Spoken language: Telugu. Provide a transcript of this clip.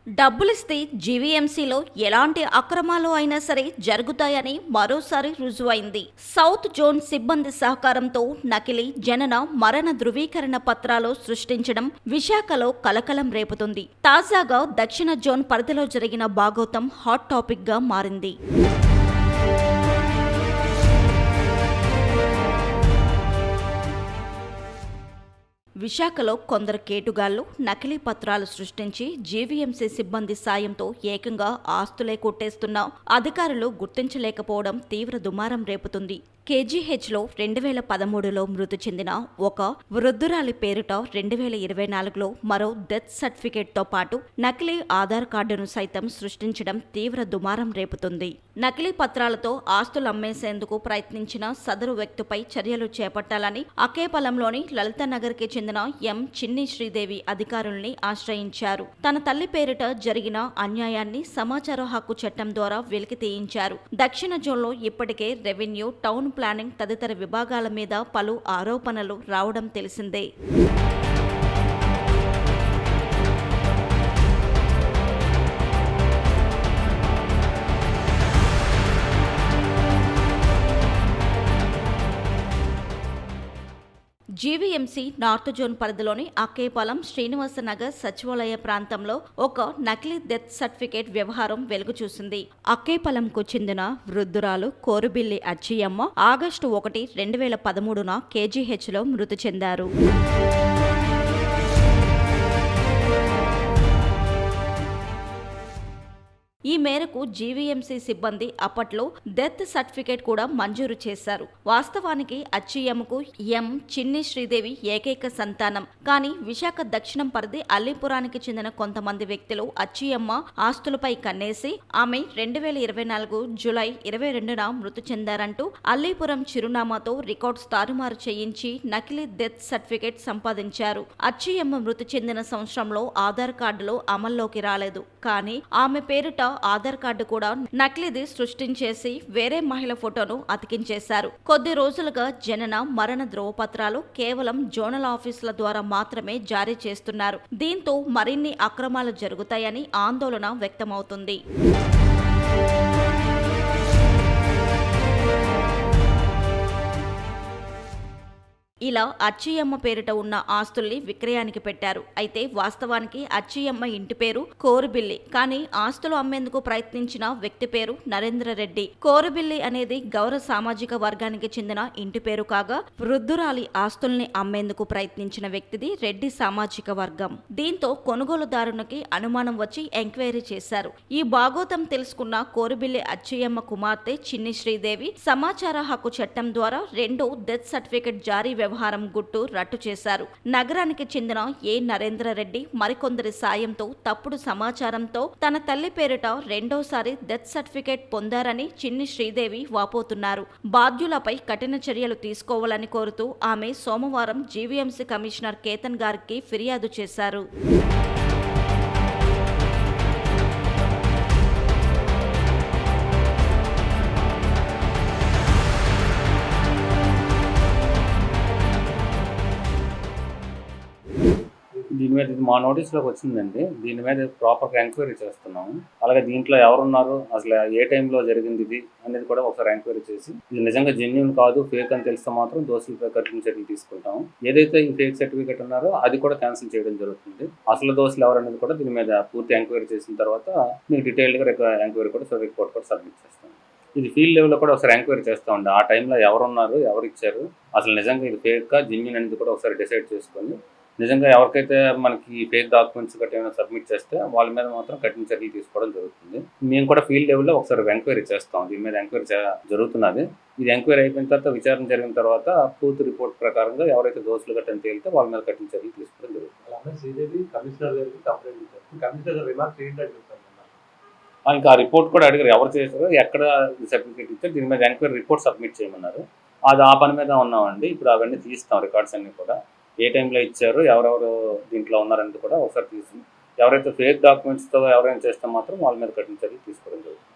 డబ్బులిస్తే జీవీఎంసీలో ఎలాంటి అక్రమాలు అయినా సరే జరుగుతాయని మరోసారి రుజువైంది. సౌత్ జోన్ సిబ్బంది సహకారంతో నకిలీ జనన మరణ ధృవీకరణ పత్రాలు సృష్టించడం విశాఖలో కలకలం రేపుతుంది. తాజాగా దక్షిణ జోన్ పరిధిలో జరిగిన బాగోతం హాట్ టాపిక్ గా మారింది. విశాఖలో కొందరు కేటుగాళ్లు నకిలీ పత్రాలు సృష్టించి జీవీఎంసీ సిబ్బంది సాయంతో ఏకంగా ఆస్తులే కొట్టేస్తున్నా అధికారులు గుర్తించలేకపోవడం తీవ్ర దుమారం రేపుతుంది. కేజీహెచ్లో 2013లో మృతి చెందిన ఒక వృద్ధురాలి పేరిట 2024లో మరో డెత్ సర్టిఫికేట్తో పాటు నకిలీ ఆధార్ కార్డును సైతం సృష్టించడం తీవ్ర దుమారం రేపుతుంది. నకిలీ పత్రాలతో ఆస్తులు అమ్మేసేందుకు ప్రయత్నించిన సదరు వ్యక్తిపై చర్యలు చేపట్టాలని అకేపలంలోని లలితనగర్కి చెందిన ఎం చిన్ని శ్రీదేవి అధికారుల్ని ఆశ్రయించారు. తన తల్లి పేరిట జరిగిన అన్యాయాన్ని సమాచార హక్కు చట్టం ద్వారా వెలికి తీయించారు. దక్షిణ జోన్లో ఇప్పటికే రెవెన్యూ, టౌన్ ప్లానింగ్ తదితర విభాగాల మీద పలు ఆరోపణలు రావడం తెలిసిందే. జీవీఎంసీ నార్త్ జోన్ పరిధిలోని అక్కేపాలెం శ్రీనివాసనగర్ సచివాలయ ప్రాంతంలో ఒక నకిలీ డెత్ సర్టిఫికేట్ వ్యవహారం వెలుగు చూసింది. అక్కేపాలెంకు చెందిన వృద్ధురాలు కోరుబిల్లి అచ్చియమ్మ ఆగస్టు 1, 2013న కేజీహెచ్లో మృతి చెందారు. ఈ మేరకు జీవీఎంసీ సిబ్బంది అప్పట్లో డెత్ సర్టిఫికేట్ కూడా మంజూరు చేశారు. వాస్తవానికి అచ్చియమ్మకు ఎం చిన్ని శ్రీదేవి ఏకైక సంతానం. కానీ విశాఖ దక్షిణం పరిధి అల్లీపురానికి చెందిన కొంతమంది వ్యక్తులు అచ్చియమ్మ ఆస్తులపై కన్నేసి ఆమె 2024 జూలై 22న మృతి చెందారంటూ అల్లీపురం చిరునామాతో రికార్డ్స్ తారుమారు చేయించి నకిలీ డెత్ సర్టిఫికేట్ సంపాదించారు. అచ్చియమ్మ మృతి చెందిన సంవత్సరంలో ఆధార్ కార్డులు అమల్లోకి రాలేదు. కానీ ఆమె పేరిట ఆధార్ కార్డు కూడా నకిలీది సృష్టించేసి వేరే మహిళ ఫోటోను అతికించేశారు. కొద్ది రోజులుగా జనన, మరణ ధ్రువపత్రాలు కేవలం జోనల్ ఆఫీసుల ద్వారా మాత్రమే జారీ చేస్తున్నారు. దీంతో మరిన్ని అక్రమాలు జరుగుతాయని ఆందోళన వ్యక్తమవుతుంది. ఇలా అచ్చియమ్మ పేరిట ఉన్న ఆస్తుల్ని విక్రయానికి పెట్టారు. అయితే వాస్తవానికి అచ్చియమ్మ ఇంటి పేరు కోరుబిల్లి. కానీ ఆస్తులు అమ్మేందుకు ప్రయత్నించిన వ్యక్తి పేరు నరేంద్ర రెడ్డి. కోరుబిల్లి అనేది గౌర సామాజిక వర్గానికి చెందిన ఇంటి పేరు కాగా వృద్ధురాలి ఆస్తుల్ని అమ్మేందుకు ప్రయత్నించిన వ్యక్తిది రెడ్డి సామాజిక వర్గం. దీంతో కొనుగోలుదారునికి అనుమానం వచ్చి ఎంక్వైరీ చేశారు. ఈ బాగోతం తెలుసుకున్న కోరుబిల్లి అచ్చియమ్మ కుమార్తె చిన్ని శ్రీదేవి సమాచార హక్కు చట్టం ద్వారా 2 డెత్ సర్టిఫికేట్ జారీ వ్యవహారం గుట్టు రట్టు చేశారు. నగరానికి చెందిన ఏ నరేంద్ర రెడ్డి మరికొందరి సాయంతో తప్పుడు సమాచారంతో తన తల్లి పేరిట రెండోసారి డెత్ సర్టిఫికేట్ పొందారని చిన్ని శ్రీదేవి వాపోతున్నారు. బాధ్యులపై కఠిన చర్యలు తీసుకోవాలని కోరుతూ ఆమె సోమవారం జీవీఎంసీ కమిషనర్ కేతన్ గారికి ఫిర్యాదు చేశారు. దీని మీద మా నోటీస్లోకి వచ్చిందండి. దీని మీద ప్రాపర్గా ఎంక్వైరీ చేస్తున్నాము. అలాగే దీంట్లో ఎవరున్నారు, అసలు ఏ టైంలో జరిగింది ఇది అనేది కూడా ఒకసారి ఎంక్వైరీ చేసి ఇది నిజంగా జెన్యూన్ కాదు, ఫేక్ అని తెలిస్తే మాత్రం దోషులపై కఠిన చర్యలు తీసుకుంటాము. ఏదైతే ఈ ఫేక్ సర్టిఫికేట్ ఉన్నారో అది కూడా క్యాన్సిల్ చేయడం జరుగుతుంది. అసలు దోషులు ఎవరనేది కూడా దీని మీద పూర్తి ఎంక్వైరీ చేసిన తర్వాత మీకు డీటెయిల్డ్గా ఎంక్వైరీ కూడా రిపోర్ట్ కూడా సబ్మిట్ చేస్తాం. ఇది ఫీల్డ్ లెవెల్లో కూడా ఒకసారి ఎంక్వైరీ చేస్తూ ఉండే ఆ టైంలో ఎవరున్నారు, ఎవరు ఇచ్చారు, అసలు నిజంగా ఇది ఫేక్గా జెన్యూన్ అనేది కూడా ఒకసారి డిసైడ్ చేసుకొని నిజంగా ఎవరికైతే మనకి ఫేక్ డాక్యుమెంట్స్ గట్రా ఏమైనా సబ్మిట్ చేస్తే వాళ్ళ మీద మాత్రం కఠిన చర్యలు తీసుకోవడం జరుగుతుంది. మేము కూడా ఫీల్డ్ లెవెల్లో ఒకసారి ఎంక్వైరీ చేస్తాం. దీని మీద ఎంక్వైరీ జరుగుతున్నది. ఇది ఎంక్వైరీ అయిపోయిన తర్వాత విచారణ జరిగిన తర్వాత పూర్తి రిపోర్ట్ ప్రకారంగా ఎవరైతే దోషులు గట్టని తేలితే వాళ్ళ మీద కఠిన చర్యలు తీసుకోవడం జరుగుతుంది. ఇంకా ఆ రిపోర్ట్ కూడా అడిగారు, ఎవరు చేశారో, ఎక్కడ సర్టిఫికేట్ ఇచ్చారు, దీని మీద ఎంక్వైరీ రిపోర్ట్ సబ్మిట్ చేయమన్నారు. అది ఆ పని మీద ఉన్నామండి. ఇప్పుడు అవన్నీ తీస్తాం, రికార్డ్స్ అన్నీ కూడా ఏ టైంలో ఇచ్చారు, ఎవరెవరు దీంట్లో ఉన్నారనేది కూడా ఒకసారి తీసి ఎవరైతే ఫేక్ డాక్యుమెంట్స్తో ఎవరైనా చేస్తే మాత్రం వాళ్ళ మీద కఠిన చర్యలు తీసుకోవడం జరుగుతుంది.